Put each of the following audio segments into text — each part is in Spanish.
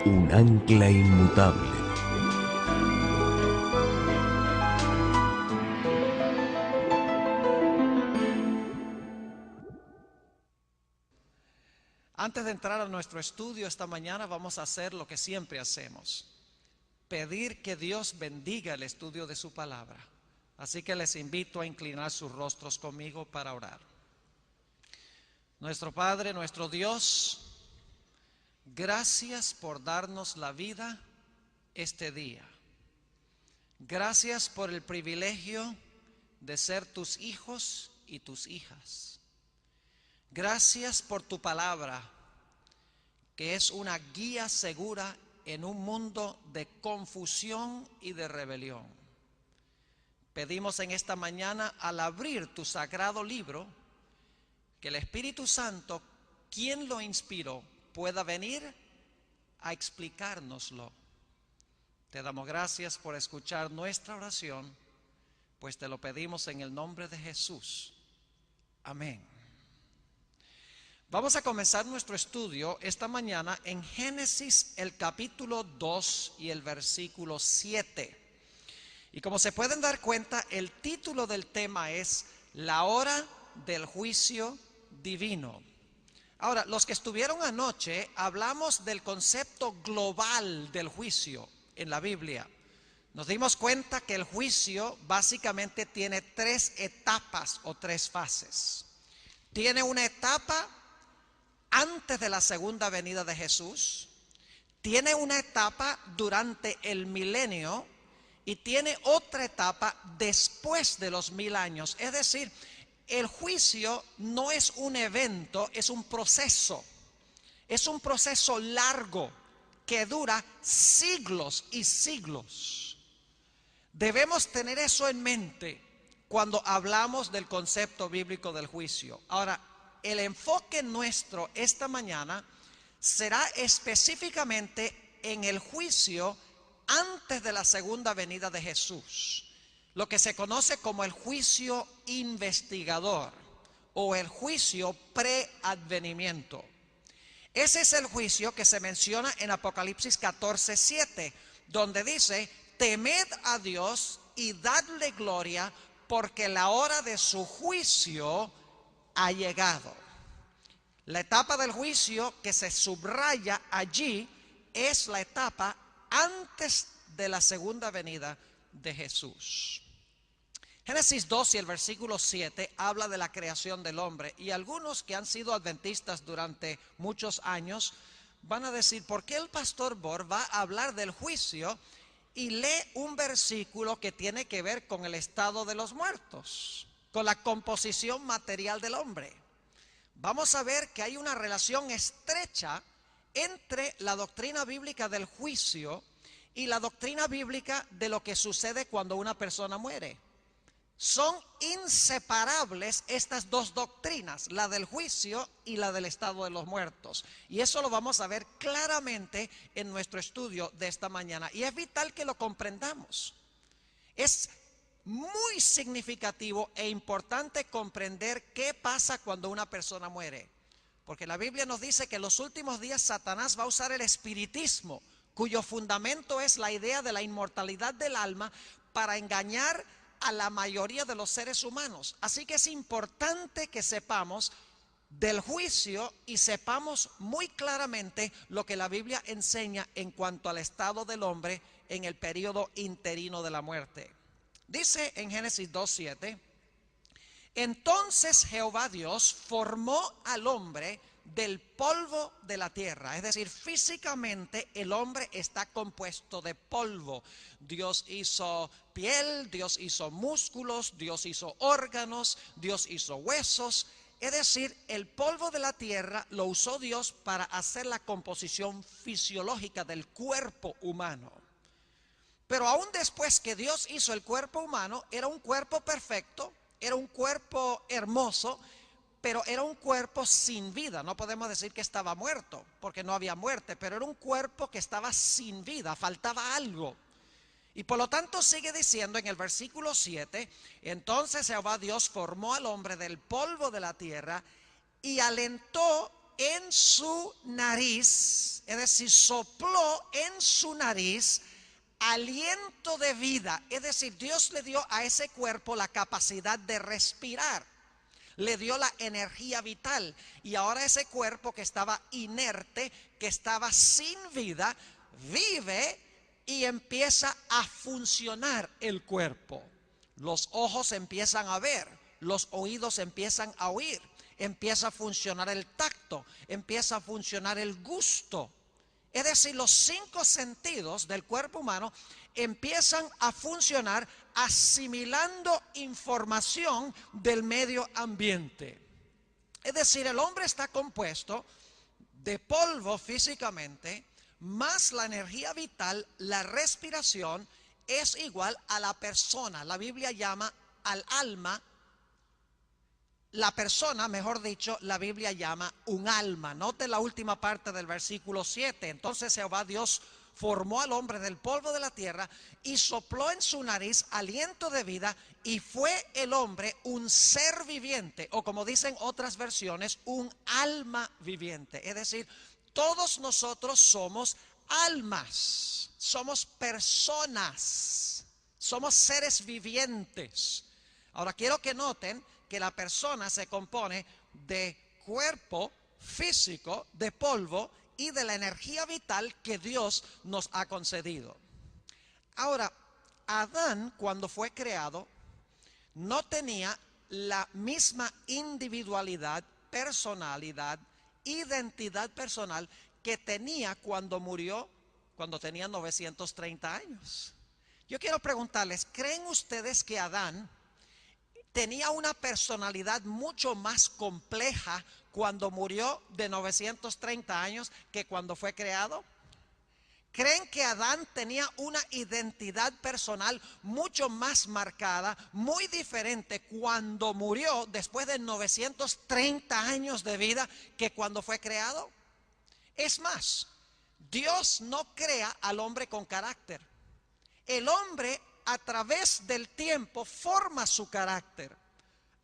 un ancla inmutable. Antes de entrar a nuestro estudio esta mañana vamos a hacer lo que siempre hacemos: pedir que Dios bendiga el estudio de su palabra. Así que les invito a inclinar sus rostros conmigo para orar. Nuestro Padre, nuestro Dios, gracias por darnos la vida este día. Gracias por el privilegio de ser tus hijos y tus hijas. Gracias por tu palabra, que es una guía segura en un mundo de confusión y de rebelión. Pedimos en esta mañana, al abrir tu sagrado libro, que el Espíritu Santo, quien lo inspiró, pueda venir a explicárnoslo. Te damos gracias por escuchar nuestra oración, pues te lo pedimos en el nombre de Jesús. Amén. Vamos a comenzar nuestro estudio esta mañana en Génesis, el capítulo 2 y el versículo 7. Y como se pueden dar cuenta, el título del tema es La hora del juicio divino. Ahora, los que estuvieron anoche, hablamos del concepto global del juicio en la Biblia. Nos dimos cuenta que el juicio básicamente tiene tres etapas o tres fases. Tiene una etapa antes de la segunda venida de Jesús, tiene una etapa durante el milenio y tiene otra etapa después de los 1000 años. Es decir, el juicio no es un evento, es un proceso. Es un proceso largo que dura siglos y siglos. Debemos tener eso en mente cuando hablamos del concepto bíblico del juicio. Ahora, el enfoque nuestro esta mañana será específicamente en el juicio antes de la segunda venida de Jesús, lo que se conoce como el juicio investigador o el juicio preadvenimiento. Ese es el juicio que se menciona en Apocalipsis 14:7, donde dice: temed a Dios y dadle gloria, porque la hora de su juicio ha llegado. La etapa del juicio que se subraya allí es la etapa antes de la segunda venida de Jesús. Génesis 2 y el versículo 7 habla de la creación del hombre, y algunos que han sido adventistas durante muchos años van a decir: ¿por qué el pastor Bor va a hablar del juicio y lee un versículo que tiene que ver con el estado de los muertos, con la composición material del hombre? Vamos a ver que hay una relación estrecha entre la doctrina bíblica del juicio y la doctrina bíblica de lo que sucede cuando una persona muere. Son inseparables estas dos doctrinas, la del juicio y la del estado de los muertos. Y eso lo vamos a ver claramente en nuestro estudio de esta mañana. Y es vital que lo comprendamos. Es muy significativo e importante comprender qué pasa cuando una persona muere. Porque la Biblia nos dice que en los últimos días Satanás va a usar el espiritismo, cuyo fundamento es la idea de la inmortalidad del alma, para engañar a la mayoría de los seres humanos. Así que es importante que sepamos del juicio y sepamos muy claramente lo que la Biblia enseña en cuanto al estado del hombre en el periodo interino de la muerte. Dice en Génesis 2:7: entonces Jehová Dios formó al hombre del polvo de la tierra. Es decir, físicamente el hombre está compuesto de polvo. Dios hizo piel, Dios hizo músculos, Dios hizo órganos, Dios hizo huesos. Es decir, el polvo de la tierra lo usó Dios para hacer la composición fisiológica del cuerpo humano. Pero aún después que Dios hizo el cuerpo humano, era un cuerpo perfecto, era un cuerpo hermoso, pero era un cuerpo sin vida. No podemos decir que estaba muerto, porque no había muerte, pero era un cuerpo que estaba sin vida, faltaba algo. Y por lo tanto sigue diciendo en el versículo 7: entonces Jehová Dios formó al hombre del polvo de la tierra y alentó en su nariz, es decir, sopló en su nariz aliento de vida. Es decir, Dios le dio a ese cuerpo la capacidad de respirar, le dio la energía vital, y ahora ese cuerpo que estaba inerte, que estaba sin vida, vive y empieza a funcionar el cuerpo. Los ojos empiezan a ver, los oídos empiezan a oír, empieza a funcionar el tacto, empieza a funcionar el gusto. Es decir, los 5 sentidos del cuerpo humano empiezan a funcionar asimilando información del medio ambiente. Es decir, el hombre está compuesto de polvo físicamente, más la energía vital, la respiración, es igual a la persona. La Biblia llama al alma, la persona, mejor dicho, la Biblia llama un alma. Note la última parte del versículo 7. Entonces Jehová Dios formó al hombre del polvo de la tierra y sopló en su nariz aliento de vida, y fue el hombre un ser viviente, o como dicen otras versiones, un alma viviente. Es decir, todos nosotros somos almas, somos personas, somos seres vivientes. Ahora quiero que noten que la persona se compone de cuerpo físico, de polvo y de la energía vital que Dios nos ha concedido. Ahora, Adán, cuando fue creado, no tenía la misma individualidad, personalidad, identidad personal que tenía cuando murió, cuando tenía 930 años. Yo quiero preguntarles, ¿creen ustedes que Adán tenía una personalidad mucho más compleja cuando murió de 930 años que cuando fue creado? ¿Creen que Adán tenía una identidad personal mucho más marcada, muy diferente cuando murió después de 930 años de vida que cuando fue creado? Es más, Dios no crea al hombre con carácter. El hombre a través del tiempo forma su carácter,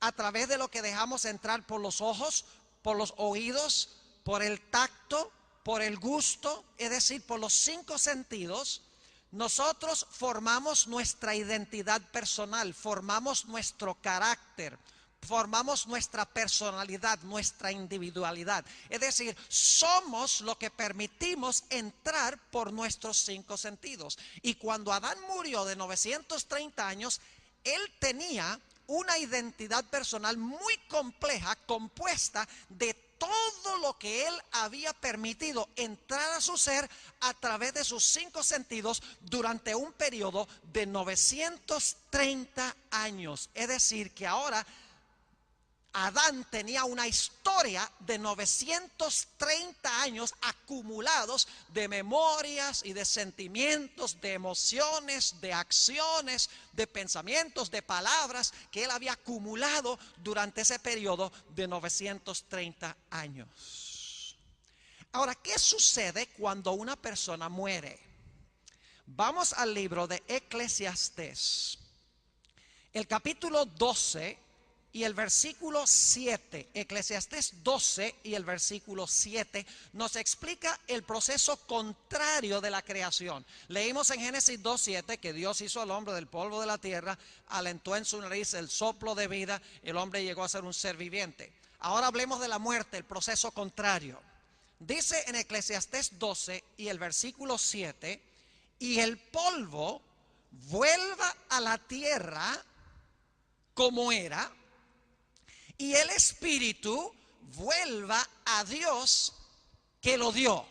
a través de lo que dejamos entrar por los ojos, por los oídos, por el tacto, por el gusto, es decir, por los 5 sentidos. Nosotros formamos nuestra identidad personal, formamos nuestro carácter, formamos nuestra personalidad, nuestra individualidad. Es decir, somos lo que permitimos entrar por nuestros 5 sentidos. Y cuando Adán murió de 930 años, él tenía una identidad personal muy compleja, compuesta de todo lo que él había permitido entrar a su ser a través de sus 5 sentidos durante un periodo de 930 años. Es decir, que ahora Adán tenía una historia de 930 años acumulados de memorias y de sentimientos, de emociones, de acciones, de pensamientos, de palabras que él había acumulado durante ese periodo de 930 años. Ahora, ¿qué sucede cuando una persona muere? Vamos al libro de Eclesiastés, el capítulo 12 y el versículo 7. Eclesiastés 12 y el versículo 7 nos explica el proceso contrario de la creación. Leímos en Génesis 2:7 que Dios hizo al hombre del polvo de la tierra, alentó en su nariz el soplo de vida, el hombre llegó a ser un ser viviente. Ahora hablemos de la muerte, el proceso contrario. Dice en Eclesiastés 12 y el versículo 7: y el polvo vuelva a la tierra como era, y el espíritu vuelva a Dios que lo dio.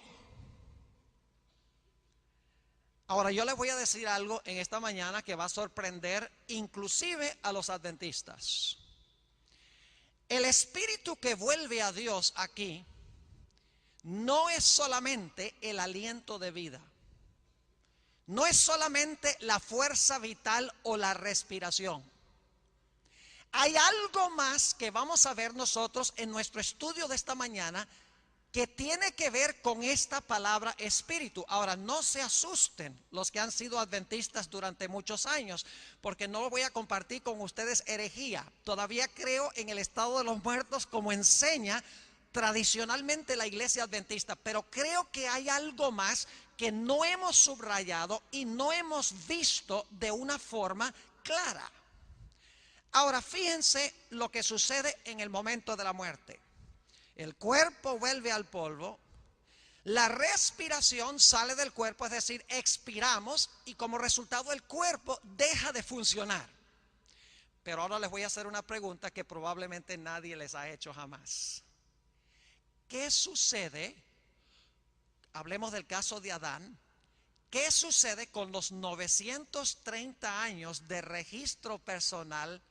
Ahora yo les voy a decir algo en esta mañana que va a sorprender inclusive a los adventistas. El espíritu que vuelve a Dios aquí no es solamente el aliento de vida, no es solamente la fuerza vital o la respiración. Hay algo más que vamos a ver nosotros en nuestro estudio de esta mañana que tiene que ver con esta palabra espíritu. Ahora, no se asusten los que han sido adventistas durante muchos años, porque no voy a compartir con ustedes herejía. Todavía creo en el estado de los muertos como enseña tradicionalmente la iglesia adventista, pero creo que hay algo más que no hemos subrayado y no hemos visto de una forma clara. Ahora, fíjense lo que sucede en el momento de la muerte. El cuerpo vuelve al polvo, la respiración sale del cuerpo, es decir, expiramos, y como resultado el cuerpo deja de funcionar. Pero ahora les voy a hacer una pregunta que probablemente nadie les ha hecho jamás. ¿Qué sucede? Hablemos del caso de Adán. ¿Qué sucede con los 930 años de registro personal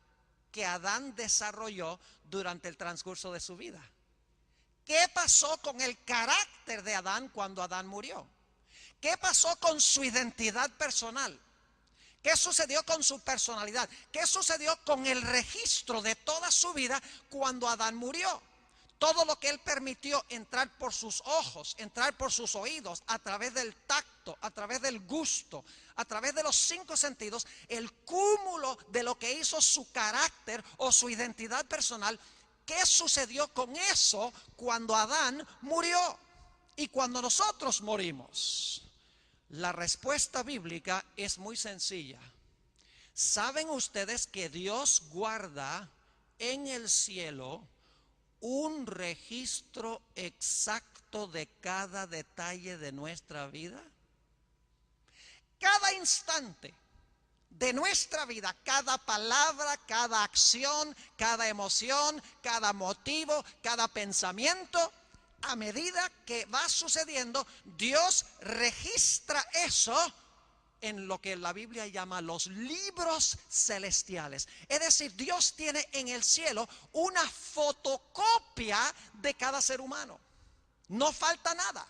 que Adán desarrolló durante el transcurso de su vida? ¿Qué pasó con el carácter de Adán cuando Adán murió? ¿Qué pasó con su identidad personal? ¿Qué sucedió con su personalidad? ¿Qué sucedió con el registro de toda su vida cuando Adán murió? Todo lo que él permitió entrar por sus ojos, entrar por sus oídos, a través del tacto, a través del gusto, a través de los 5 sentidos, el cúmulo de lo que hizo su carácter o su identidad personal. ¿Qué sucedió con eso cuando Adán murió y cuando nosotros morimos? La respuesta bíblica es muy sencilla. ¿Saben ustedes que Dios guarda en el cielo un registro exacto de cada detalle de nuestra vida? Cada instante de nuestra vida, cada palabra, cada acción, cada emoción, cada motivo, cada pensamiento, a medida que va sucediendo, Dios registra eso en lo que la Biblia llama los libros celestiales. Es decir, Dios tiene en el cielo una fotocopia de cada ser humano. No falta nada.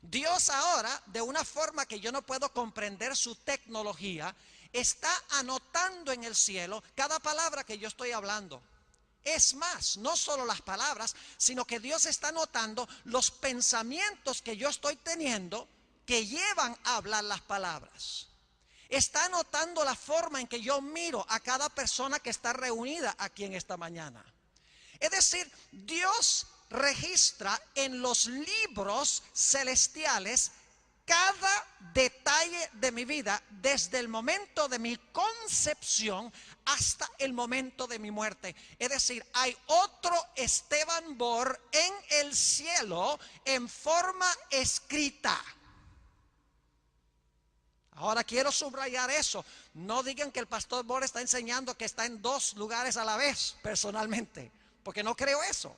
Dios ahora, de una forma que yo no puedo comprender su tecnología, está anotando en el cielo cada palabra que yo estoy hablando. Es más, no solo las palabras, sino que Dios está anotando los pensamientos que yo estoy teniendo que llevan a hablar las palabras. Está anotando la forma en que yo miro a cada persona que está reunida aquí en esta mañana. Es decir, Dios registra en los libros celestiales cada detalle de mi vida, desde el momento de mi concepción hasta el momento de mi muerte. Es decir, hay otro Esteban Bor en el cielo en forma escrita. Ahora quiero subrayar eso. No digan que el pastor Bor está enseñando que está en 2 lugares a la vez, personalmente, porque no creo eso.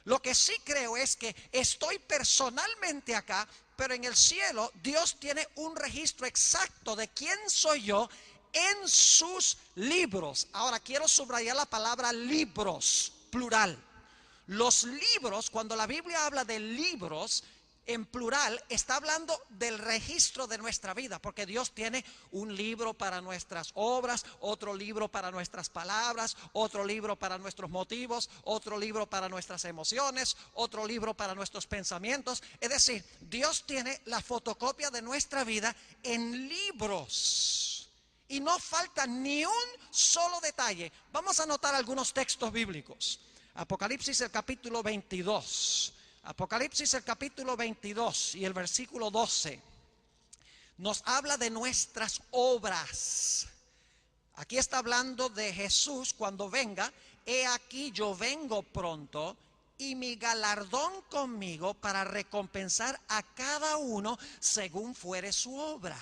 Lo que sí creo es que estoy personalmente acá, pero en el cielo Dios tiene un registro exacto de quién soy yo en sus libros. Ahora quiero subrayar la palabra libros, plural. Los libros, cuando la Biblia habla de libros en plural, está hablando del registro de nuestra vida, porque Dios tiene un libro para nuestras obras, otro libro para nuestras palabras, otro libro para nuestros motivos, otro libro para nuestras emociones, otro libro para nuestros pensamientos. Es decir, Dios tiene la fotocopia de nuestra vida en libros y no falta ni un solo detalle. Vamos a anotar algunos textos bíblicos. Apocalipsis el capítulo 22. Apocalipsis el capítulo 22 y el versículo 12 nos habla de nuestras obras. Aquí está hablando de Jesús cuando venga. He aquí yo vengo pronto y mi galardón conmigo para recompensar a cada uno según fuere su obra.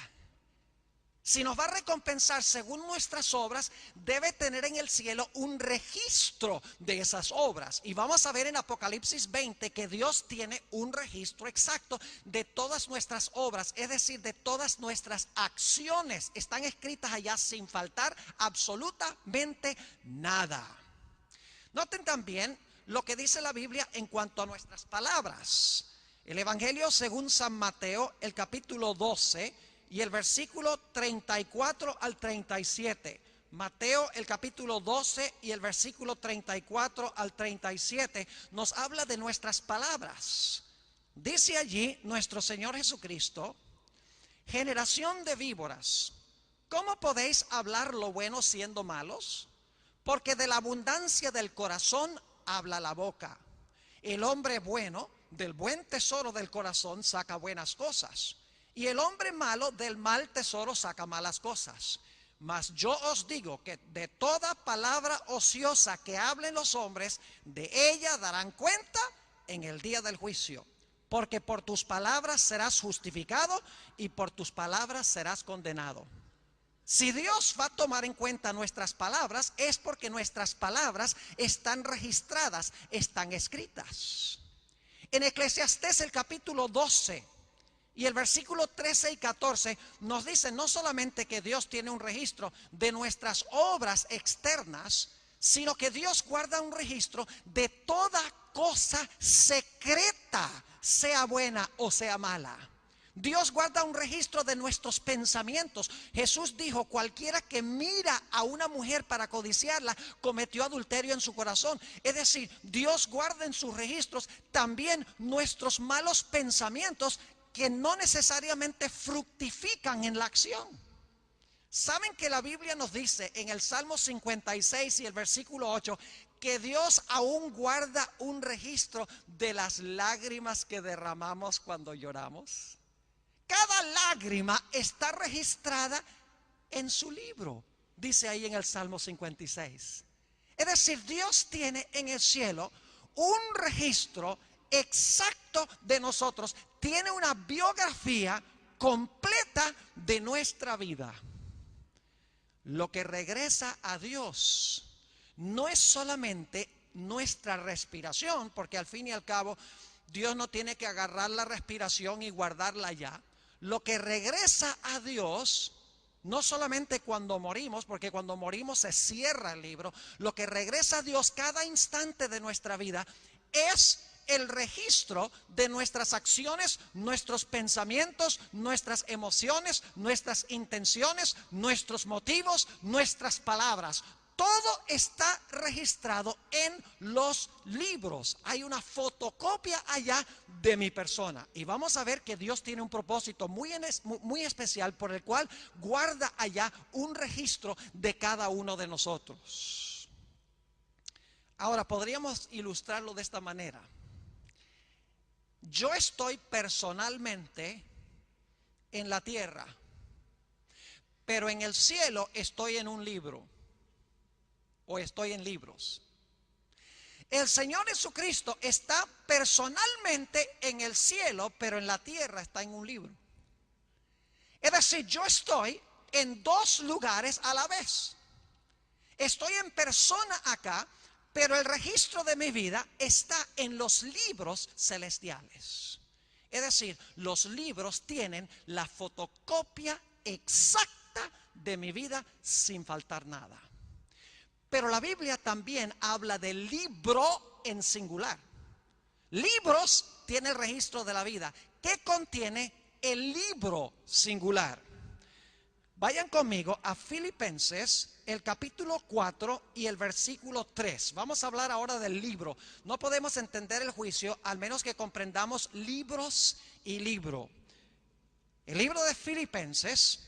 Si nos va a recompensar según nuestras obras, debe tener en el cielo un registro de esas obras. Y vamos a ver en Apocalipsis 20 que Dios tiene un registro exacto de todas nuestras obras, es decir, de todas nuestras acciones. Están escritas allá sin faltar absolutamente nada. Noten también lo que dice la Biblia en cuanto a nuestras palabras. El Evangelio según San Mateo, el capítulo 12 y el versículo 34 al 37. Mateo el capítulo 12 y el versículo 34 al 37 nos habla de nuestras palabras. Dice allí nuestro Señor Jesucristo: generación de víboras, ¿cómo podéis hablar lo bueno siendo malos? Porque de la abundancia del corazón habla la boca. El hombre bueno del buen tesoro del corazón saca buenas cosas, y el hombre malo del mal tesoro saca malas cosas. Mas yo os digo que de toda palabra ociosa que hablen los hombres, de ella darán cuenta en el día del juicio. Porque por tus palabras serás justificado y por tus palabras serás condenado. Si Dios va a tomar en cuenta nuestras palabras, es porque nuestras palabras están registradas, están escritas. En Eclesiastés el capítulo 12 y el versículo 13 y 14 nos dice no solamente que Dios tiene un registro de nuestras obras externas, sino que Dios guarda un registro de toda cosa secreta, sea buena o sea mala. Dios guarda un registro de nuestros pensamientos. Jesús dijo, cualquiera que mira a una mujer para codiciarla, cometió adulterio en su corazón. Es decir, Dios guarda en sus registros también nuestros malos pensamientos que no necesariamente fructifican en la acción. ¿Saben que la Biblia nos dice en el Salmo 56 y el versículo 8 que Dios aún guarda un registro de las lágrimas que derramamos cuando lloramos? Cada lágrima está registrada en su libro, dice ahí en el Salmo 56. Es decir, Dios tiene en el cielo un registro exacto de nosotros, tiene una biografía completa de nuestra vida. Lo que regresa a Dios no es solamente nuestra respiración, porque al fin y al cabo Dios no tiene que agarrar la respiración y guardarla allá. Lo que regresa a Dios, no solamente cuando morimos, porque cuando morimos se cierra el libro, lo que regresa a Dios cada instante de nuestra vida es el registro de nuestras acciones, nuestros pensamientos, nuestras emociones, nuestras intenciones, nuestros motivos, nuestras palabras. Todo está registrado en los libros. Hay una fotocopia allá de mi persona. Y vamos a ver que Dios tiene un propósito muy especial por el cual guarda allá un registro de cada uno de nosotros. Ahora, podríamos ilustrarlo de esta manera. Yo estoy personalmente en la tierra, pero en el cielo estoy en un libro. O estoy en libros. El Señor Jesucristo está personalmente en el cielo, pero en la tierra está en un libro. Es decir, yo estoy en dos lugares a la vez. Estoy en persona acá, pero el registro de mi vida está en los libros celestiales. Es decir, los libros tienen la fotocopia exacta de mi vida sin faltar nada. Pero la Biblia también habla del libro en singular. Libros tiene el registro de la vida. ¿Qué contiene el libro singular? Vayan conmigo a Filipenses, el capítulo 4 y el versículo 3. Vamos a hablar ahora del libro. No podemos entender el juicio al menos que comprendamos libros y libro. El libro de Filipenses,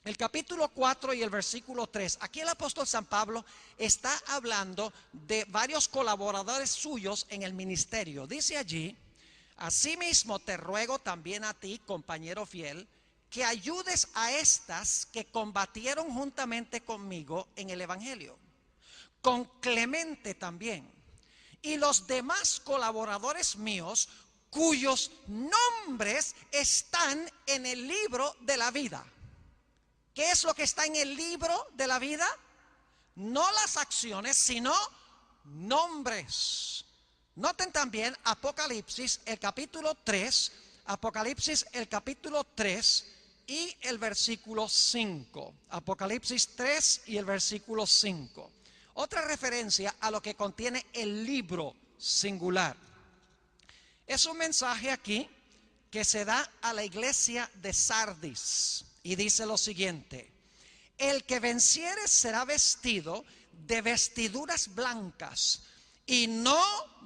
el capítulo 4 y el versículo 3. Aquí el apóstol San Pablo está hablando de varios colaboradores suyos en el ministerio. Dice allí, asimismo te ruego también a ti, compañero fiel, que ayudes a estas que combatieron juntamente conmigo en el evangelio, con Clemente también, y los demás colaboradores míos, cuyos nombres están en el libro de la vida. ¿Qué es lo que está en el libro de la vida? No las acciones, sino nombres. Noten también Apocalipsis, el capítulo 3, Apocalipsis, el capítulo 3 y el versículo 5. Apocalipsis 3 y el versículo 5. Otra referencia a lo que contiene el libro singular. Es un mensaje aquí que se da a la iglesia de Sardis. Y dice lo siguiente: el que venciere será vestido de vestiduras blancas, y no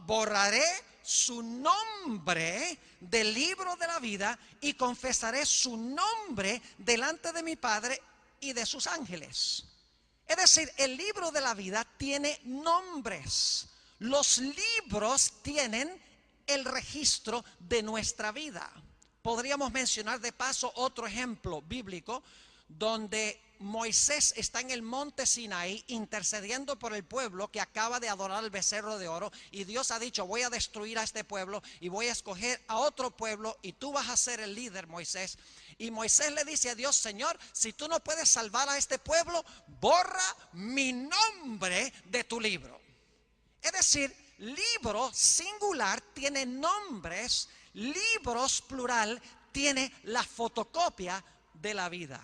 borraré su nombre del libro de la vida, y confesaré su nombre delante de mi Padre y de sus ángeles. Es decir, el libro de la vida tiene nombres. Los libros tienen el registro de nuestra vida. Podríamos mencionar de paso otro ejemplo bíblico donde Moisés está en el monte Sinaí intercediendo por el pueblo que acaba de adorar al becerro de oro, y Dios ha dicho: voy a destruir a este pueblo y voy a escoger a otro pueblo y tú vas a ser el líder, Moisés. Y Moisés le dice a Dios: Señor, si tú no puedes salvar a este pueblo, borra mi nombre de tu libro. Es decir, libro singular tiene nombres, libros plural tiene la fotocopia de la vida.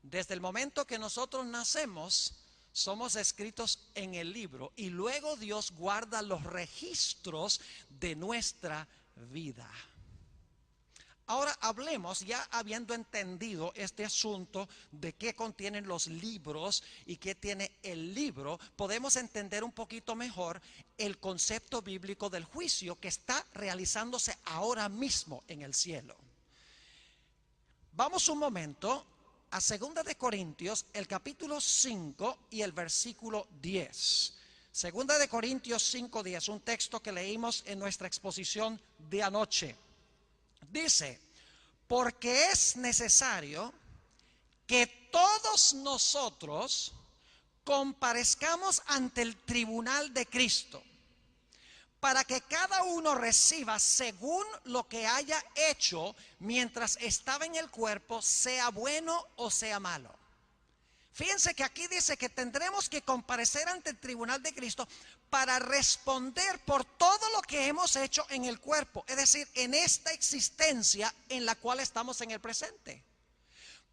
Desde el momento que nosotros nacemos, somos escritos en el libro, y luego Dios guarda los registros de nuestra vida. Ahora hablemos, ya habiendo entendido este asunto de qué contienen los libros y qué tiene el libro, podemos entender un poquito mejor el concepto bíblico del juicio que está realizándose ahora mismo en el cielo. Vamos un momento a 2 de Corintios, el capítulo 5 y el versículo 10. 2 de Corintios 5:10, un texto que leímos en nuestra exposición de anoche. Dice: porque es necesario que todos nosotros comparezcamos ante el tribunal de Cristo, para que cada uno reciba según lo que haya hecho mientras estaba en el cuerpo, sea bueno o sea malo. Fíjense que aquí dice que tendremos que comparecer ante el tribunal de Cristo para responder por todo lo que hemos hecho en el cuerpo, es decir, en esta existencia en la cual estamos en el presente.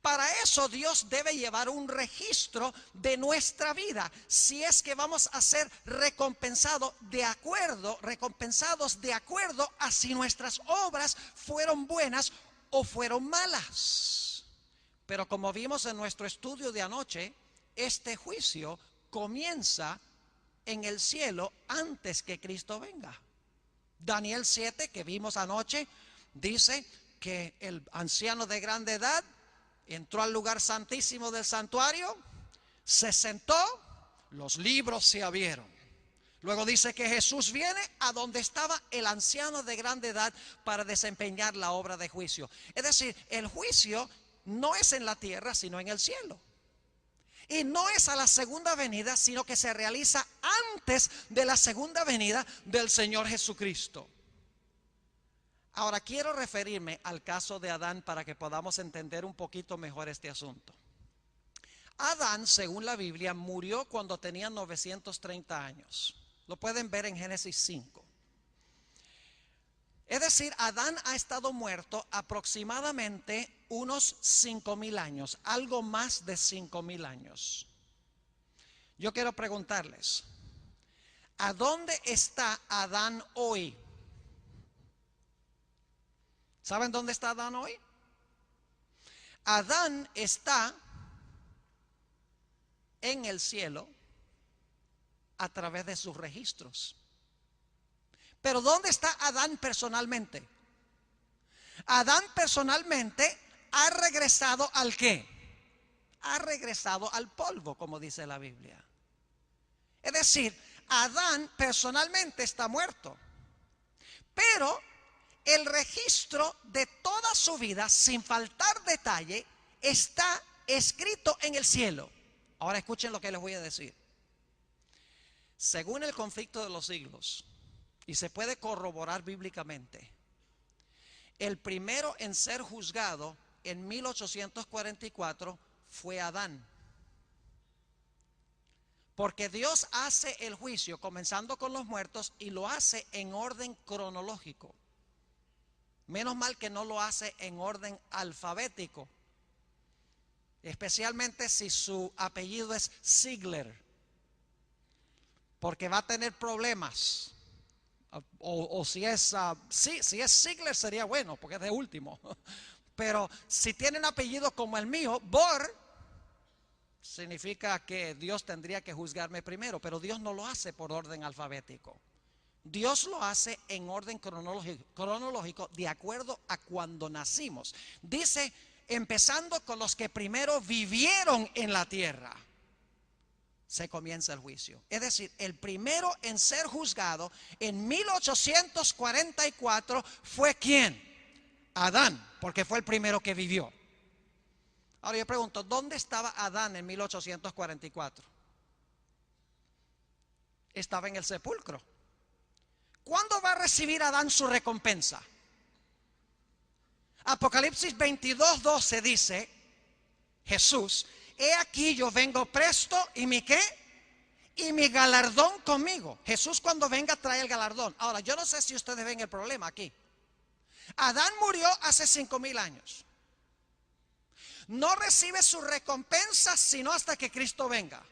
Para eso Dios debe llevar un registro de nuestra vida, si es que vamos a ser recompensados de acuerdo a si nuestras obras fueron buenas o fueron malas. Pero como vimos en nuestro estudio de anoche, este juicio comienza en el cielo antes que Cristo venga. Daniel 7, que vimos anoche, dice que el anciano de grande edad entró al lugar santísimo del santuario, se sentó, los libros se abrieron. Luego dice que Jesús viene a donde estaba el anciano de grande edad para desempeñar la obra de juicio. Es decir, el juicio no es en la tierra, sino en el cielo. Y no es a la segunda venida, sino que se realiza antes de la segunda venida del Señor Jesucristo. Ahora quiero referirme al caso de Adán para que podamos entender un poquito mejor este asunto. Adán, según la Biblia, murió cuando tenía 930 años. Lo pueden ver en Génesis 5. Es decir, Adán ha estado muerto aproximadamente unos 5,000 años, algo más de 5,000 años. Yo quiero preguntarles, ¿a dónde está Adán hoy? ¿Saben dónde está Adán hoy? Adán está en el cielo a través de sus registros. Pero ¿dónde está Adán personalmente? Adán personalmente ha regresado ¿al qué? Ha regresado al polvo, como dice la Biblia. Es decir, Adán personalmente está muerto. Pero el registro de toda su vida, sin faltar detalle, está escrito en el cielo. Ahora escuchen lo que les voy a decir. Según el conflicto de los siglos, y se puede corroborar bíblicamente, el primero en ser juzgado en 1844 fue Adán. Porque Dios hace el juicio comenzando con los muertos y lo hace en orden cronológico. Menos mal que no lo hace en orden alfabético, especialmente si su apellido es Ziegler, porque va a tener problemas. O si es Ziegler sería bueno, porque es de último. Pero si tiene un apellido como el mío, Bor, significa que Dios tendría que juzgarme primero. Pero Dios no lo hace por orden alfabético. Dios lo hace en orden cronológico de acuerdo a cuando nacimos. Dice, empezando con los que primero vivieron en la tierra. se comienza el juicio. Es decir, el primero en ser juzgado en 1844 fue ¿quién? Adán, porque fue el primero que vivió. Ahora yo pregunto, ¿dónde estaba Adán en 1844? Estaba en el sepulcro. ¿Cuándo va a recibir Adán su recompensa? Apocalipsis 22:12 dice, Jesús, he aquí yo vengo presto y mi ¿qué? Y mi galardón conmigo. Jesús cuando venga trae el galardón. Ahora yo no sé si ustedes ven el problema aquí. Adán murió hace 5,000 años. No recibe su recompensa sino hasta que Cristo venga.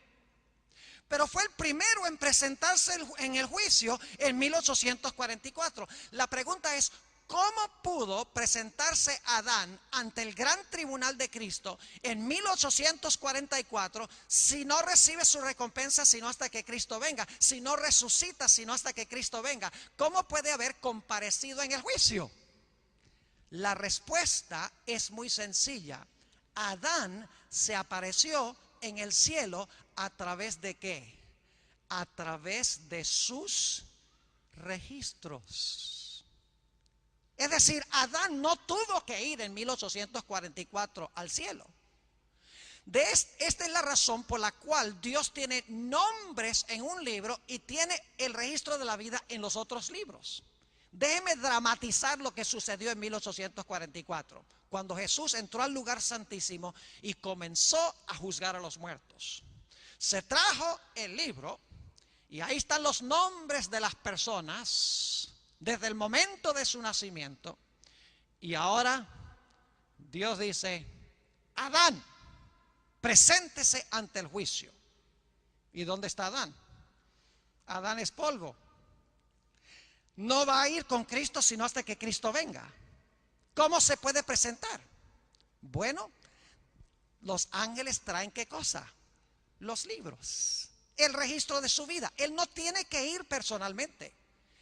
Pero fue el primero en presentarse en el juicio en 1844. La pregunta es, ¿cómo pudo presentarse Adán ante el gran tribunal de Cristo en 1844 si no recibe su recompensa sino hasta que Cristo venga? Si no resucita sino hasta que Cristo venga. ¿Cómo puede haber comparecido en el juicio? La respuesta es muy sencilla. Adán se apareció en el cielo a través de ¿qué? A través de sus registros. Es decir, Adán no tuvo que ir en 1844 al cielo. Esta es la razón por la cual Dios tiene nombres en un libro y tiene el registro de la vida en los otros libros. Déjeme dramatizar lo que sucedió en 1844, cuando Jesús entró al lugar santísimo y comenzó a juzgar a los muertos. Se trajo el libro y ahí están los nombres de las personas desde el momento de su nacimiento. Y ahora Dios dice, Adán, preséntese ante el juicio. ¿Y dónde está Adán? Adán es polvo. No va a ir con Cristo sino hasta que Cristo venga. ¿Cómo se puede presentar? Bueno, los ángeles traen ¿qué cosa? Los libros, el registro de su vida. Él no tiene que ir personalmente.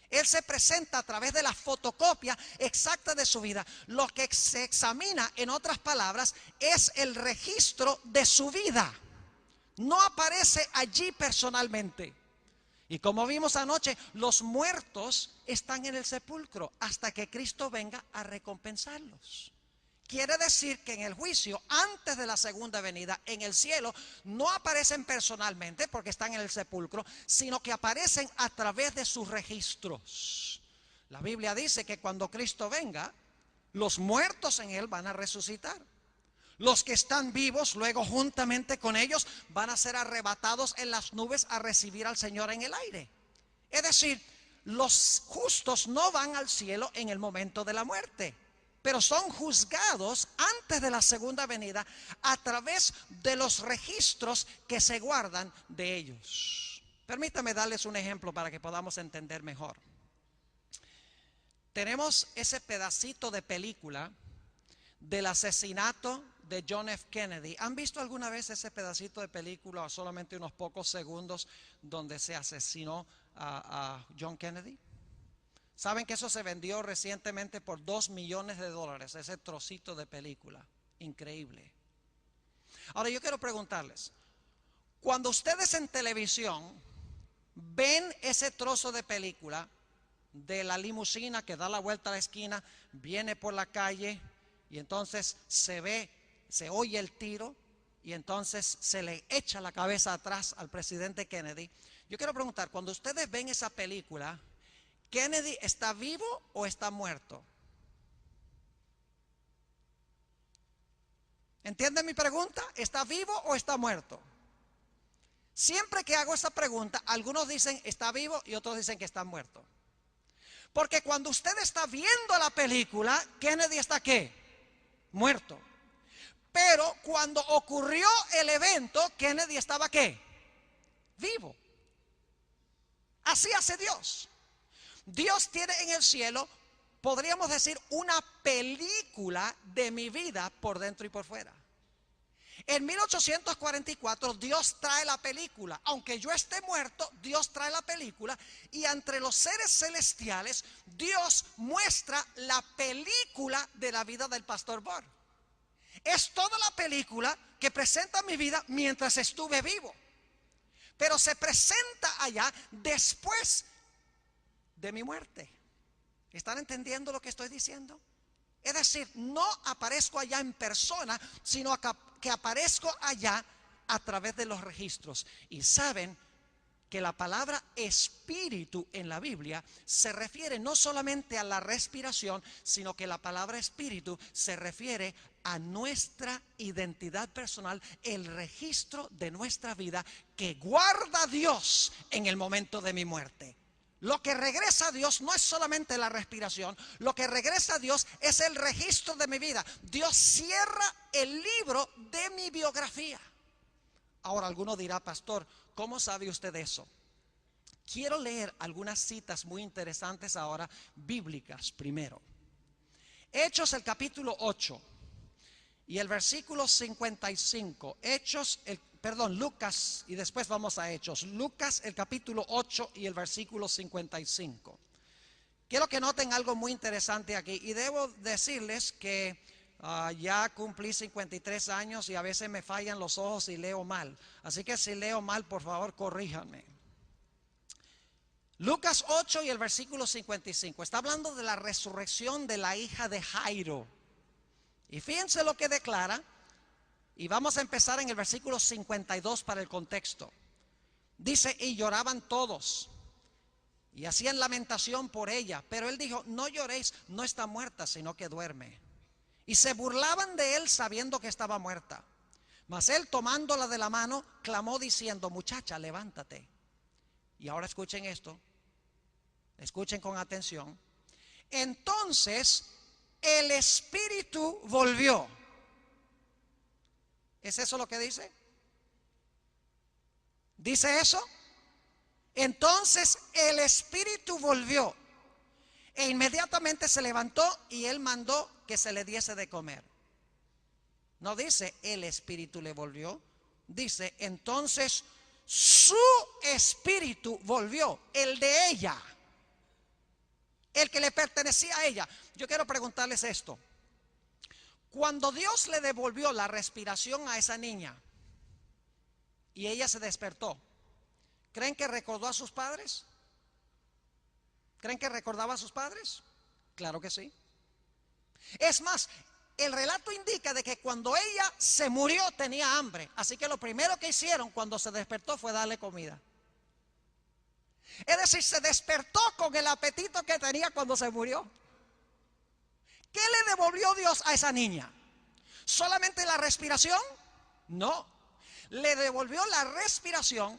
Él se presenta a través de la fotocopia exacta de su vida. Lo que se examina, en otras palabras, es el registro de su vida. No aparece allí personalmente. Y como vimos anoche, los muertos están en el sepulcro hasta que Cristo venga a recompensarlos. Quiere decir que en el juicio, antes de la segunda venida, en el cielo, no aparecen personalmente porque están en el sepulcro, sino que aparecen a través de sus registros. La Biblia dice que cuando Cristo venga, los muertos en Él van a resucitar. Los que están vivos, luego juntamente con ellos, van a ser arrebatados en las nubes a recibir al Señor en el aire. Es decir, los justos no van al cielo en el momento de la muerte, pero son juzgados antes de la segunda venida a través de los registros que se guardan de ellos. Permítame darles un ejemplo para que podamos entender mejor. Tenemos ese pedacito de película del asesinato de John F. Kennedy. ¿Han visto alguna vez ese pedacito de película o solamente unos pocos segundos donde se asesinó a John Kennedy? ¿Saben que eso se vendió recientemente por $2 millones, ese trocito de película? Increíble. Ahora yo quiero preguntarles, cuando ustedes en televisión ven ese trozo de película de la limusina que da la vuelta a la esquina, viene por la calle y entonces se oye el tiro y entonces se le echa la cabeza atrás al presidente Kennedy. Yo quiero preguntar, cuando ustedes ven esa película, ¿Kennedy está vivo o está muerto? ¿Entienden mi pregunta? ¿Está vivo o está muerto? Siempre que hago esa pregunta, algunos dicen está vivo y otros dicen que está muerto. Porque cuando usted está viendo la película, Kennedy está ¿qué? Muerto. Pero cuando ocurrió el evento, Kennedy estaba ¿qué? Vivo. Así hace Dios. Dios tiene en el cielo, podríamos decir, una película de mi vida por dentro y por fuera. En 1844 Dios trae la película. Aunque yo esté muerto, Dios trae la película. Y entre los seres celestiales, Dios muestra la película de la vida del pastor Bohr. Es toda la película que presenta mi vida mientras estuve vivo. pero se presenta allá después de mi muerte. ¿Están entendiendo lo que estoy diciendo? Es decir, no aparezco allá en persona, sino que aparezco allá a través de los registros. Y saben que la palabra espíritu en la Biblia se refiere no solamente a la respiración, sino que la palabra espíritu se refiere a nuestra identidad personal, el registro de nuestra vida que guarda Dios en el momento de mi muerte. Lo que regresa a Dios no es solamente la respiración, lo que regresa a Dios es el registro de mi vida. Dios cierra el libro de mi biografía. Ahora alguno dirá, pastor, ¿cómo sabe usted eso? Quiero leer algunas citas muy interesantes ahora, bíblicas primero. Hechos el capítulo 8 y el versículo 55. Lucas, y después vamos a Hechos. Lucas el capítulo 8 y el versículo 55. Quiero que noten algo muy interesante aquí, y debo decirles que ya cumplí 53 años y a veces me fallan los ojos y leo mal. Así que si leo mal, por favor, corríjanme. Lucas 8 y el versículo 55. Está hablando de la resurrección de la hija de Jairo. Y fíjense lo que declara. Y vamos a empezar en el versículo 52 para el contexto. Dice, y lloraban todos y hacían lamentación por ella. Pero él dijo, no lloréis, no está muerta, sino que duerme. Y se burlaban de él sabiendo que estaba muerta. Mas él, tomándola de la mano, clamó diciendo, muchacha, levántate. Y ahora escuchen esto, escuchen con atención. Entonces el espíritu volvió. ¿Es eso lo que dice? ¿Dice eso? Entonces el espíritu volvió e inmediatamente se levantó y él mandó que se le diese de comer. No dice el espíritu le volvió, dice entonces su espíritu volvió, el de ella, el que le pertenecía a ella. Yo quiero preguntarles esto. Cuando Dios le devolvió la respiración a esa niña y ella se despertó, ¿creen que recordó a sus padres? ¿Creen que recordaba a sus padres? Claro que sí. Es más, el relato indica de que cuando ella se murió tenía hambre. Así que lo primero que hicieron cuando se despertó fue darle comida. Es decir, se despertó con el apetito que tenía cuando se murió. ¿Qué le devolvió Dios a esa niña? ¿Solamente la respiración? No. Le devolvió la respiración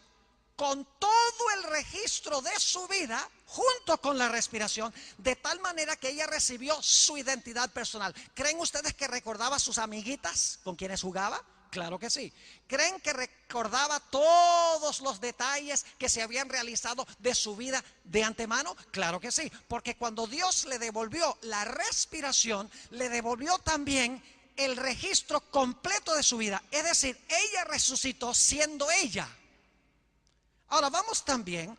con todo el registro de su vida junto con la respiración, de tal manera que ella recibió su identidad personal. ¿Creen ustedes que recordaba a sus amiguitas con quienes jugaba? Claro que sí. ¿Creen que recordaba todos los detalles que se habían realizado de su vida de antemano? Claro que sí, porque cuando Dios le devolvió la respiración, le devolvió también el registro completo de su vida. Es decir, ella resucitó siendo ella. Ahora vamos también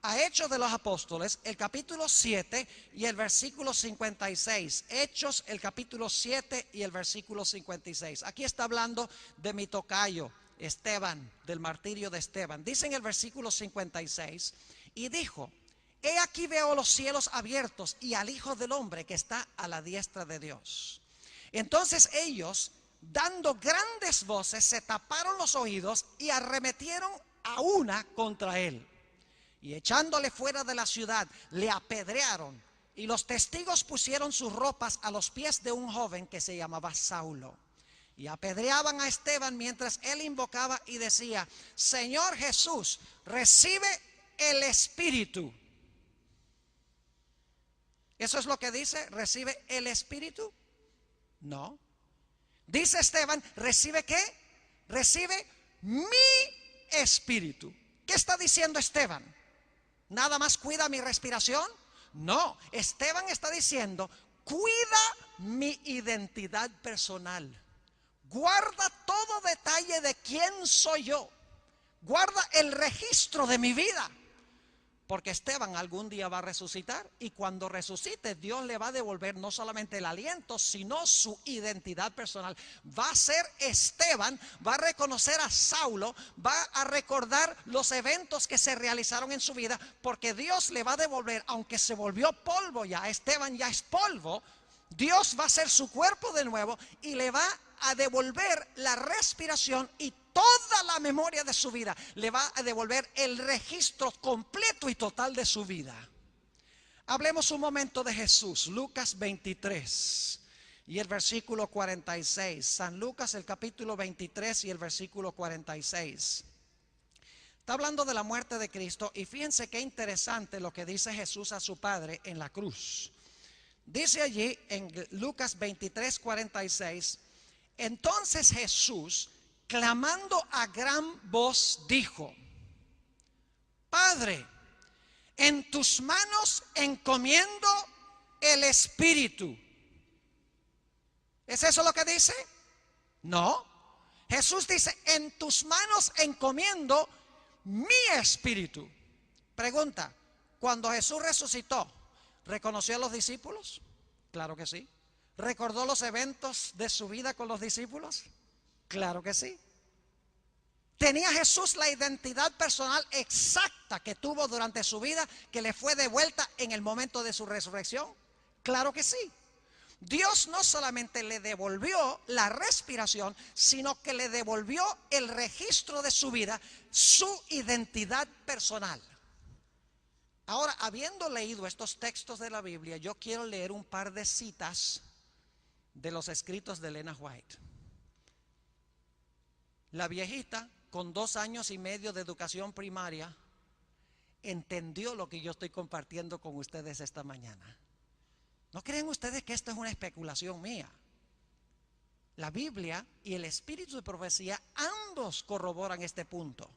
a Hechos de los Apóstoles, el capítulo 7 y el versículo 56. Hechos, el capítulo 7 y el versículo 56. Aquí está hablando de mi tocayo, Esteban, del martirio de Esteban. Dice en el versículo 56, y dijo, he aquí veo los cielos abiertos y al Hijo del Hombre que está a la diestra de Dios. Entonces ellos, dando grandes voces, se taparon los oídos y arremetieron a una contra él. Y echándole fuera de la ciudad, le apedrearon. Y los testigos pusieron sus ropas a los pies de un joven que se llamaba Saulo. Y apedreaban a Esteban mientras él invocaba y decía, Señor Jesús, recibe el Espíritu. ¿Eso es lo que dice? ¿Recibe el Espíritu? No. Dice Esteban, ¿recibe qué? Recibe mi Espíritu. ¿Qué está diciendo Esteban? ¿Nada más cuida mi respiración? No, Esteban está diciendo, cuida mi identidad personal. Guarda todo detalle de quién soy yo. Guarda el registro de mi vida. Porque Esteban algún día va a resucitar, y cuando resucite Dios le va a devolver no solamente el aliento, sino su identidad personal. Va a ser Esteban, va a reconocer a Saulo, va a recordar los eventos que se realizaron en su vida, porque Dios le va a devolver, aunque se volvió polvo ya, Esteban ya es polvo, Dios va a hacer su cuerpo de nuevo y le va a devolver la respiración y toda la memoria de su vida. Le va a devolver el registro completo y total de su vida. Hablemos un momento de Jesús. Lucas 23 y el versículo 46. San Lucas, el capítulo 23 y el versículo 46. Está hablando de la muerte de Cristo, y fíjense qué interesante lo que dice Jesús a su Padre en la cruz. Dice allí en Lucas 23, 46, entonces Jesús, clamando a gran voz, dijo: Padre, en tus manos encomiendo el Espíritu. ¿Es eso lo que dice? No. Jesús dice: en tus manos encomiendo mi espíritu. Pregunta: cuando Jesús resucitó, ¿reconoció a los discípulos? Claro que sí. ¿Recordó los eventos de su vida con los discípulos? Claro que sí. ¿Tenía Jesús la identidad personal exacta que tuvo durante su vida, que le fue devuelta en el momento de su resurrección? Claro que sí. Dios no solamente le devolvió la respiración, sino que le devolvió el registro de su vida, su identidad personal. Ahora, habiendo leído estos textos de la Biblia, yo quiero leer un par de citas de los escritos de Elena White. La viejita, con 2 años y medio de educación primaria, entendió lo que yo estoy compartiendo con ustedes esta mañana. ¿No creen ustedes que esto es una especulación mía? La Biblia y el espíritu de profecía ambos corroboran este punto.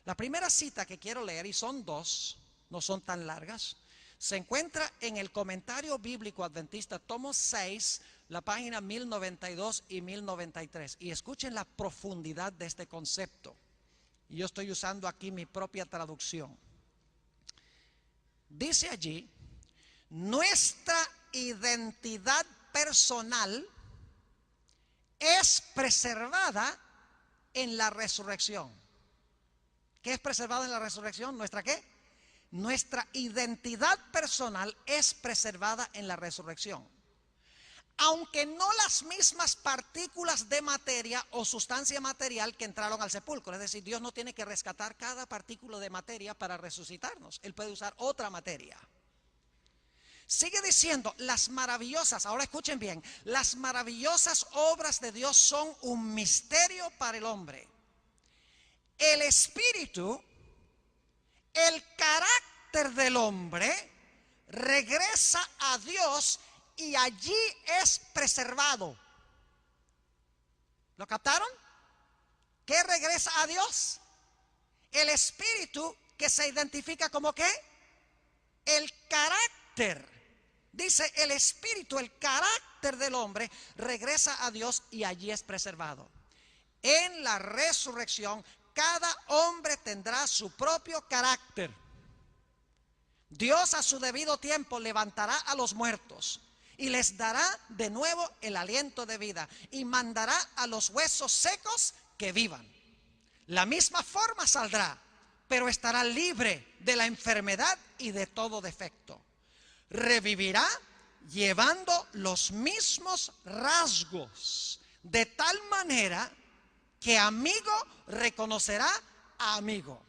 La primera cita que quiero leer, y son 2, no son tan largas, se encuentra en el Comentario Bíblico Adventista, tomo 6, la página 1092 y 1093. Y escuchen la profundidad de este concepto. Y yo estoy usando aquí mi propia traducción. Dice allí: nuestra identidad personal es preservada en la resurrección. ¿Qué es preservada en la resurrección? ¿Nuestra qué? Nuestra identidad personal es preservada en la resurrección. Aunque no las mismas partículas de materia o sustancia material que entraron al sepulcro. Es decir, Dios no tiene que rescatar cada partícula de materia para resucitarnos. Él puede usar otra materia. Sigue diciendo: las maravillosas, ahora escuchen bien, las maravillosas obras de Dios son un misterio para el hombre. El espíritu, el carácter del hombre, regresa a Dios y allí es preservado. ¿Lo captaron? ¿Qué regresa a Dios? El espíritu, que se identifica como ¿qué? El carácter. Dice: el espíritu, el carácter del hombre, regresa a Dios y allí es preservado. En la resurrección, cada hombre tendrá su propio carácter. Dios a su debido tiempo levantará a los muertos y les dará de nuevo el aliento de vida, y mandará a los huesos secos que vivan. La misma forma saldrá, pero estará libre de la enfermedad y de todo defecto. Revivirá llevando los mismos rasgos, de tal manera que amigo reconocerá a amigo.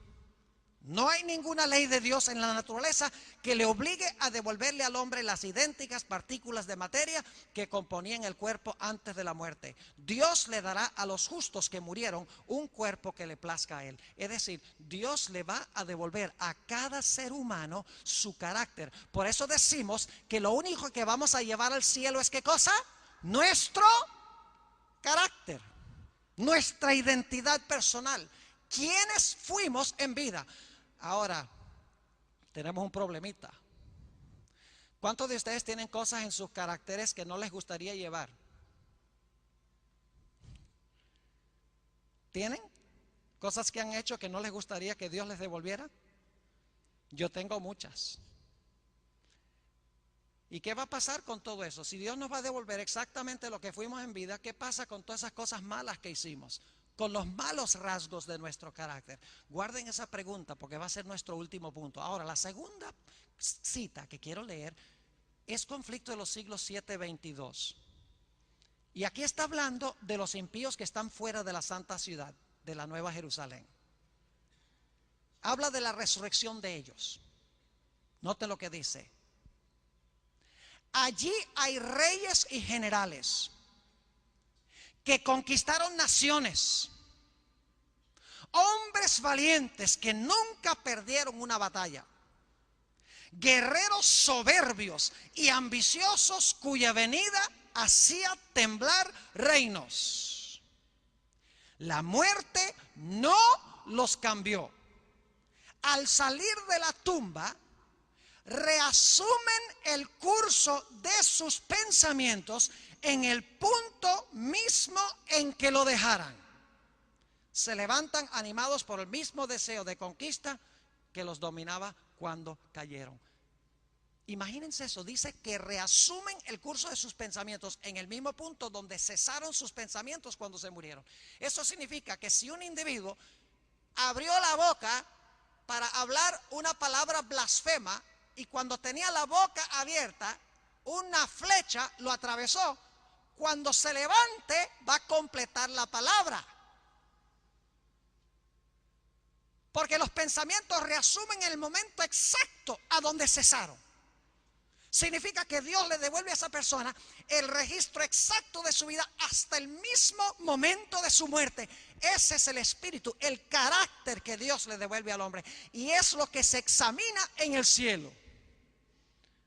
No hay ninguna ley de Dios en la naturaleza que le obligue a devolverle al hombre las idénticas partículas de materia que componían el cuerpo antes de la muerte. Dios le dará a los justos que murieron un cuerpo que le plazca a él. Es decir, Dios le va a devolver a cada ser humano su carácter. Por eso decimos que lo único que vamos a llevar al cielo es ¿qué cosa? Nuestro carácter, nuestra identidad personal. ¿Quiénes fuimos en vida? Ahora, tenemos un problemita. ¿Cuántos de ustedes tienen cosas en sus caracteres que no les gustaría llevar? ¿Tienen cosas que han hecho que no les gustaría que Dios les devolviera? Yo tengo muchas. ¿Y qué va a pasar con todo eso? Si Dios nos va a devolver exactamente lo que fuimos en vida, ¿qué pasa con todas esas cosas malas que hicimos? Con los malos rasgos de nuestro carácter. Guarden esa pregunta porque va a ser nuestro último punto. Ahora, la segunda cita que quiero leer es Conflicto de los Siglos 7:22. Y aquí está hablando de los impíos que están fuera de la santa ciudad, de la Nueva Jerusalén. Habla de la resurrección de ellos. Note lo que dice. Allí hay reyes y generales que conquistaron naciones, hombres valientes que nunca perdieron una batalla, guerreros soberbios y ambiciosos cuya venida hacía temblar reinos. La muerte no los cambió. Al salir de la tumba, reasumen el curso de sus pensamientos en el punto mismo en que lo dejaran. Se levantan animados por el mismo deseo de conquista que los dominaba cuando cayeron. Imagínense eso, dice que reasumen el curso de sus pensamientos en el mismo punto donde cesaron sus pensamientos cuando se murieron. Eso significa que si un individuo abrió la boca para hablar una palabra blasfema, y cuando tenía la boca abierta, una flecha lo atravesó, cuando se levante va a completar la palabra. Porque los pensamientos reasumen el momento exacto a donde cesaron. Significa que Dios le devuelve a esa persona el registro exacto de su vida hasta el mismo momento de su muerte. Ese es el espíritu, el carácter que Dios le devuelve al hombre. Y es lo que se examina en el cielo.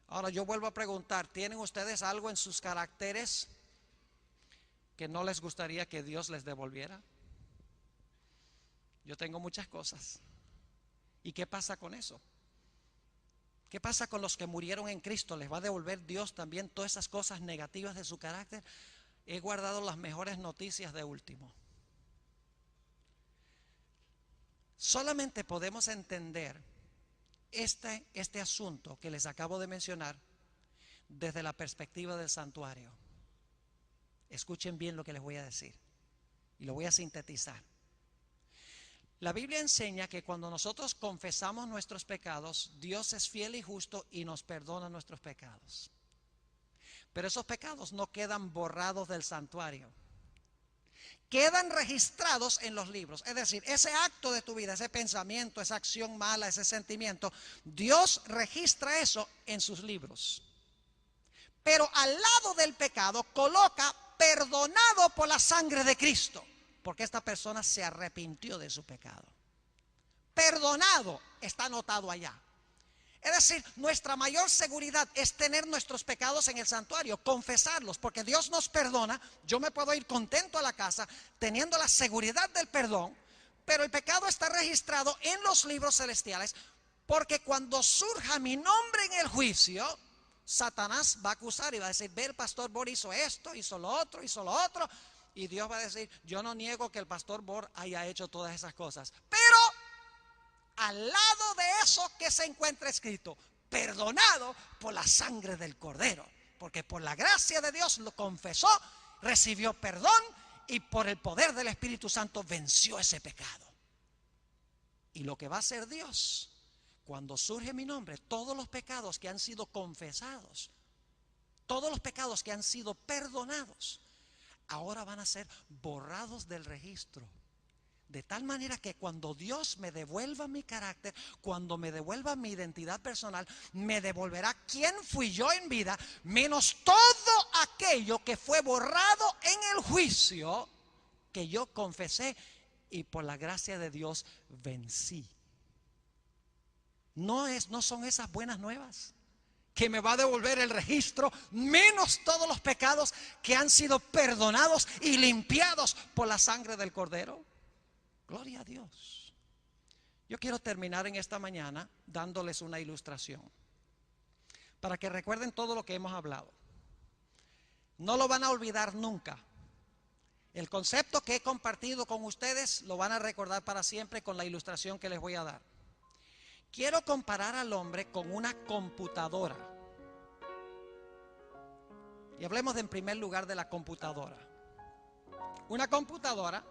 Ahora yo vuelvo a preguntar, ¿tienen ustedes algo en sus caracteres que no les gustaría que Dios les devolviera? Yo tengo muchas cosas. ¿Y qué pasa con eso? ¿Qué pasa con los que murieron en Cristo? ¿Les va a devolver Dios también todas esas cosas negativas de su carácter? He guardado las mejores noticias de último. Solamente podemos entender este asunto que les acabo de mencionar desde la perspectiva del santuario. Escuchen bien lo que les voy a decir y lo voy a sintetizar. La Biblia enseña que cuando nosotros confesamos nuestros pecados, Dios es fiel y justo y nos perdona nuestros pecados. Pero esos pecados no quedan borrados del santuario. Quedan registrados en los libros. Es decir, ese acto de tu vida, ese pensamiento, esa acción mala, ese sentimiento, Dios registra eso en sus libros. Pero al lado del pecado coloca perdonado por la sangre de Cristo, porque esta persona se arrepintió de su pecado. Perdonado está anotado allá. Es decir, nuestra mayor seguridad es tener nuestros pecados en el santuario, confesarlos, porque Dios nos perdona. Yo me puedo ir contento a la casa teniendo la seguridad del perdón, pero el pecado está registrado en los libros celestiales, porque cuando surja mi nombre en el juicio, Satanás va a acusar y va a decir, ve, el pastor Bor hizo esto, hizo lo otro, y Dios va a decir, yo no niego que el pastor Bor haya hecho todas esas cosas, pero al lado de eso que se encuentra escrito, perdonado por la sangre del Cordero, porque por la gracia de Dios lo confesó, recibió perdón y por el poder del Espíritu Santo venció ese pecado. Y lo que va a hacer Dios, cuando surge mi nombre, todos los pecados que han sido confesados, todos los pecados que han sido perdonados, ahora van a ser borrados del registro. De tal manera que cuando Dios me devuelva mi carácter, cuando me devuelva mi identidad personal, me devolverá quién fui yo en vida, menos todo aquello que fue borrado en el juicio que yo confesé y por la gracia de Dios vencí. No son esas buenas nuevas que me va a devolver el registro, menos todos los pecados que han sido perdonados y limpiados por la sangre del Cordero. Gloria a Dios. Yo quiero terminar en esta mañana dándoles una ilustración para que recuerden todo lo que hemos hablado. No lo van a olvidar nunca. El concepto que he compartido con ustedes lo van a recordar para siempre con la ilustración que les voy a dar. Quiero comparar al hombre con una computadora. Y hablemos en primer lugar de la computadora. Una computadora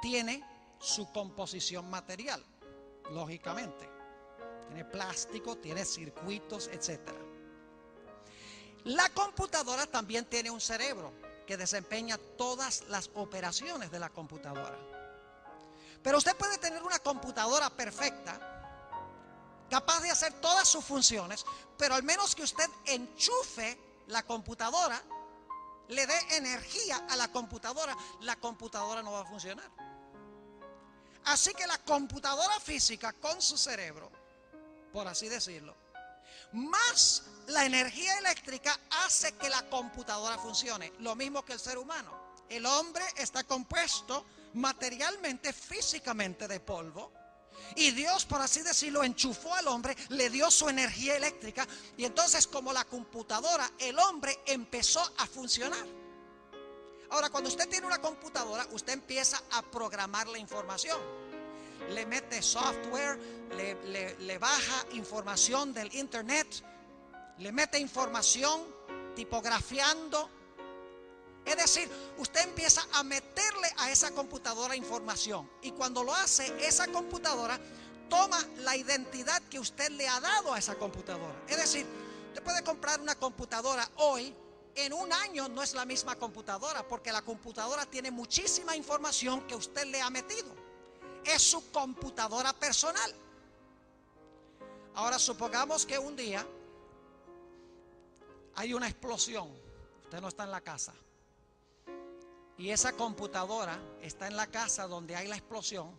tiene su composición material, lógicamente. Tiene plástico, tiene circuitos, etc. La computadora también tiene un cerebro que desempeña todas las operaciones de la computadora. Pero usted puede tener una computadora perfecta, capaz de hacer todas sus funciones, pero al menos que usted enchufe la computadora, le dé energía a la computadora no va a funcionar. Así que la computadora física con su cerebro, por así decirlo, más la energía eléctrica hace que la computadora funcione. Lo mismo que el ser humano. El hombre está compuesto materialmente, físicamente de polvo. Y Dios, por así decirlo, enchufó al hombre, le dio su energía eléctrica. Y entonces, como la computadora, el hombre empezó a funcionar. Ahora, cuando usted tiene una computadora, usted empieza a programar la información. Le mete software, le baja información del internet, le mete información tipografiando. Es decir, usted empieza a meterle a esa computadora información. Y cuando lo hace, esa computadora toma la identidad que usted le ha dado a esa computadora. Es decir, usted puede comprar una computadora hoy, en un año no es la misma computadora, porque la computadora tiene muchísima información que usted le ha metido. Es su computadora personal. Ahora supongamos que un día hay una explosión. Usted no está en la casa. Y esa computadora está en la casa donde hay la explosión.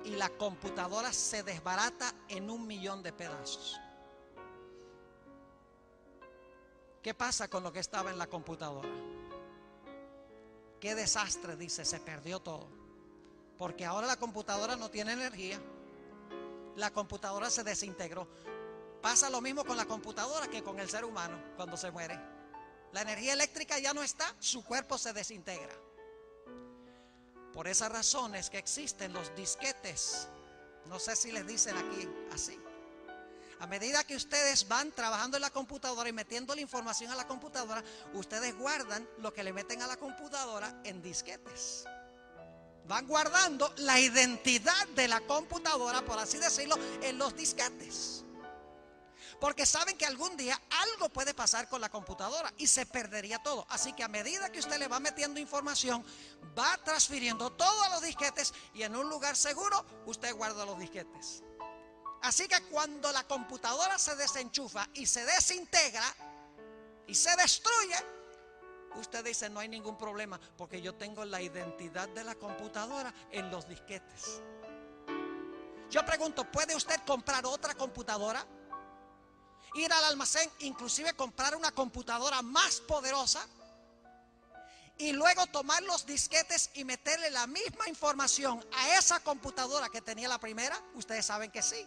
Y la computadora se desbarata en 1.000.000 de pedazos. ¿Qué pasa con lo que estaba en la computadora? Qué desastre, dice, se perdió todo. Porque ahora la computadora no tiene energía. La computadora se desintegró. Pasa lo mismo con la computadora que con el ser humano cuando se muere. La energía eléctrica ya no está, su cuerpo se desintegra. Por esa razón es que existen los disquetes. No sé si les dicen aquí así. A medida que ustedes van trabajando en la computadora y metiendo la información a la computadora, ustedes guardan lo que le meten a la computadora en disquetes. Van guardando la identidad de la computadora, por así decirlo, en los disquetes. Porque saben que algún día algo puede pasar con la computadora y se perdería todo. Así que a medida que usted le va metiendo información, va transfiriendo todo a los disquetes y en un lugar seguro usted guarda los disquetes. Así que cuando la computadora se desenchufa y se desintegra y se destruye, usted dice no hay ningún problema porque yo tengo la identidad de la computadora en los disquetes. Yo pregunto, ¿puede usted comprar otra computadora? Ir al almacén, inclusive comprar una computadora más poderosa y luego tomar los disquetes y meterle la misma información a esa computadora que tenía la primera. Ustedes saben que sí.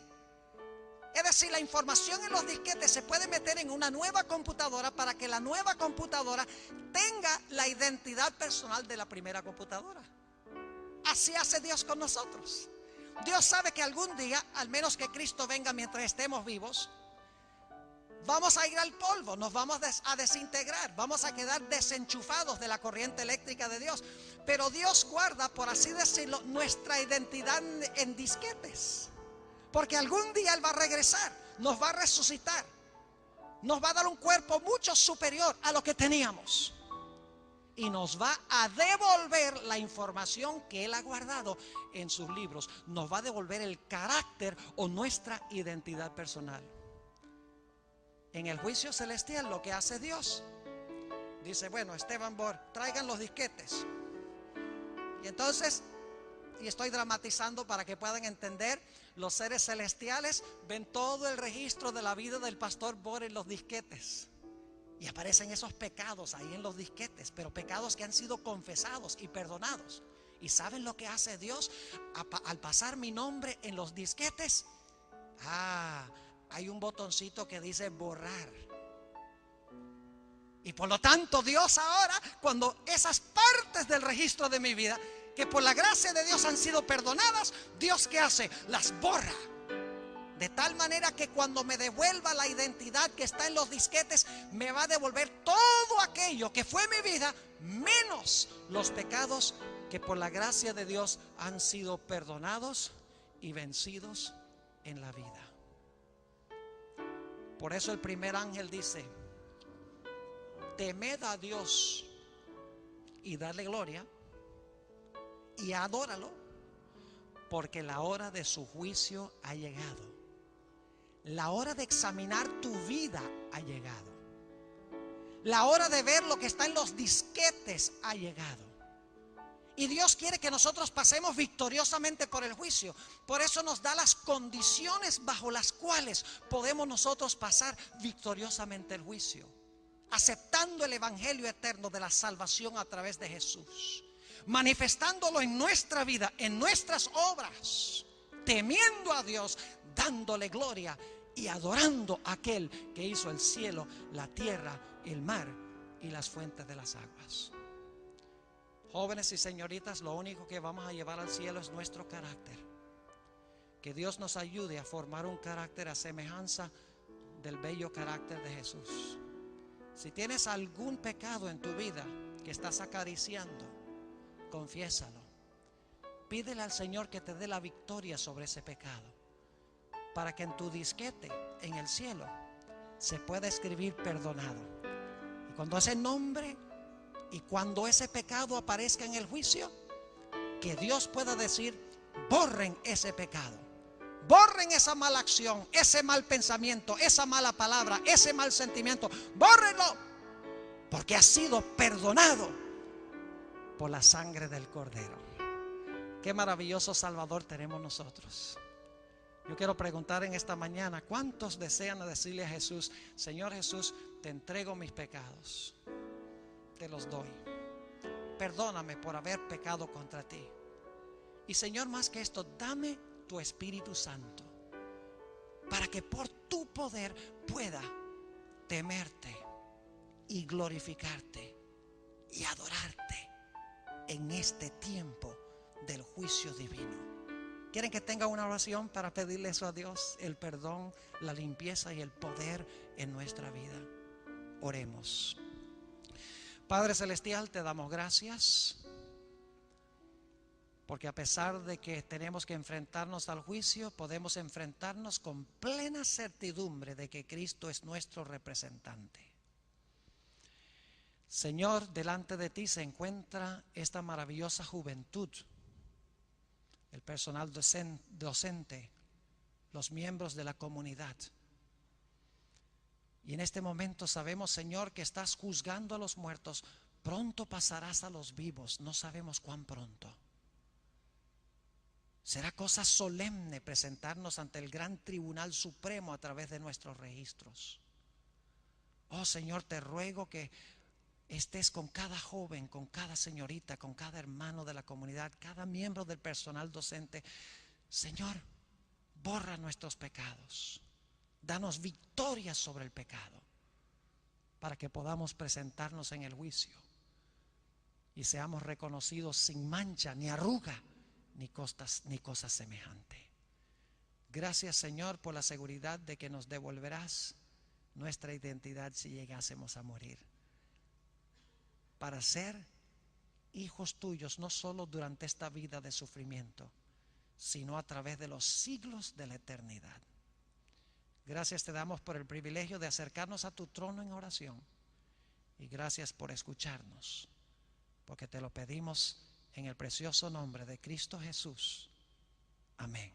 Es decir, la información en los disquetes se puede meter en una nueva computadora para que la nueva computadora tenga la identidad personal de la primera computadora. Así hace Dios con nosotros. Dios sabe que algún día, al menos que Cristo venga mientras estemos vivos, vamos a ir al polvo, nos vamos a desintegrar, vamos a quedar desenchufados de la corriente eléctrica de Dios. Pero Dios guarda, por así decirlo, nuestra identidad en disquetes. Porque algún día Él va a regresar, nos va a resucitar, nos va a dar un cuerpo mucho superior a lo que teníamos. Y nos va a devolver la información que Él ha guardado en sus libros. Nos va a devolver el carácter o nuestra identidad personal. En el juicio celestial lo que hace Dios, dice, bueno, Esteban Bor, traigan los disquetes. Y entonces, y estoy dramatizando para que puedan entender, los seres celestiales ven todo el registro de la vida del pastor Bor en los disquetes. Y aparecen esos pecados ahí en los disquetes, pero pecados que han sido confesados y perdonados. ¿Y saben lo que hace Dios al pasar mi nombre en los disquetes? Hay un botoncito que dice borrar. Y por lo tanto Dios ahora, cuando esas partes del registro de mi vida que por la gracia de Dios han sido perdonadas, Dios ¿qué hace? Las borra. De tal manera que cuando me devuelva la identidad que está en los disquetes, me va a devolver todo aquello que fue mi vida, menos los pecados que por la gracia de Dios han sido perdonados y vencidos en la vida. Por eso el primer ángel dice: temed a Dios y darle gloria y adóralo, porque la hora de su juicio ha llegado. La hora de examinar tu vida ha llegado. La hora de ver lo que está en los disquetes ha llegado. Y Dios quiere que nosotros pasemos victoriosamente por el juicio. Por eso nos da las condiciones bajo las cuales podemos nosotros pasar victoriosamente el juicio, aceptando el evangelio eterno de la salvación a través de Jesús, manifestándolo en nuestra vida, en nuestras obras, temiendo a Dios, dándole gloria y adorando a aquel que hizo el cielo, la tierra, el mar y las fuentes de las aguas. Jóvenes y señoritas, lo único que vamos a llevar al cielo es nuestro carácter. Que Dios nos ayude a formar un carácter a semejanza del bello carácter de Jesús. Si tienes algún pecado en tu vida que estás acariciando, confiésalo. Pídele al Señor que te dé la victoria sobre ese pecado, para que en tu disquete en el cielo se pueda escribir perdonado. Y cuando ese nombre y cuando ese pecado aparezca en el juicio, que Dios pueda decir: borren ese pecado, borren esa mala acción, ese mal pensamiento, esa mala palabra, ese mal sentimiento, bórrenlo, porque ha sido perdonado por la sangre del Cordero. Qué maravilloso Salvador tenemos nosotros. Yo quiero preguntar en esta mañana: ¿cuántos desean decirle a Jesús: Señor Jesús, te entrego mis pecados, te los doy, perdóname por haber pecado contra ti, y Señor, más que esto, dame tu Espíritu Santo para que por tu poder pueda temerte y glorificarte y adorarte en este tiempo del juicio divino? ¿Quieren que tenga una oración para pedirle eso a Dios? El perdón, la limpieza y el poder en nuestra vida. Oremos. Padre Celestial, te damos gracias, porque a pesar de que tenemos que enfrentarnos al juicio, podemos enfrentarnos con plena certidumbre de que Cristo es nuestro representante. Señor, delante de ti se encuentra esta maravillosa juventud, el personal docente, los miembros de la comunidad. Y en este momento sabemos, Señor, que estás juzgando a los muertos. Pronto pasarás a los vivos, no sabemos cuán pronto. Será cosa solemne presentarnos ante el gran tribunal supremo a través de nuestros registros. Oh Señor, te ruego que estés con cada joven, con cada señorita, con cada hermano de la comunidad, cada miembro del personal docente. Señor, borra nuestros pecados. Danos victoria sobre el pecado, para que podamos presentarnos en el juicio y seamos reconocidos sin mancha, ni arruga, ni cosa semejante. Gracias, Señor, por la seguridad de que nos devolverás nuestra identidad si llegásemos a morir, para ser hijos tuyos, no solo durante esta vida de sufrimiento, sino a través de los siglos de la eternidad. Gracias te damos por el privilegio de acercarnos a tu trono en oración, y gracias por escucharnos, porque te lo pedimos en el precioso nombre de Cristo Jesús. Amén.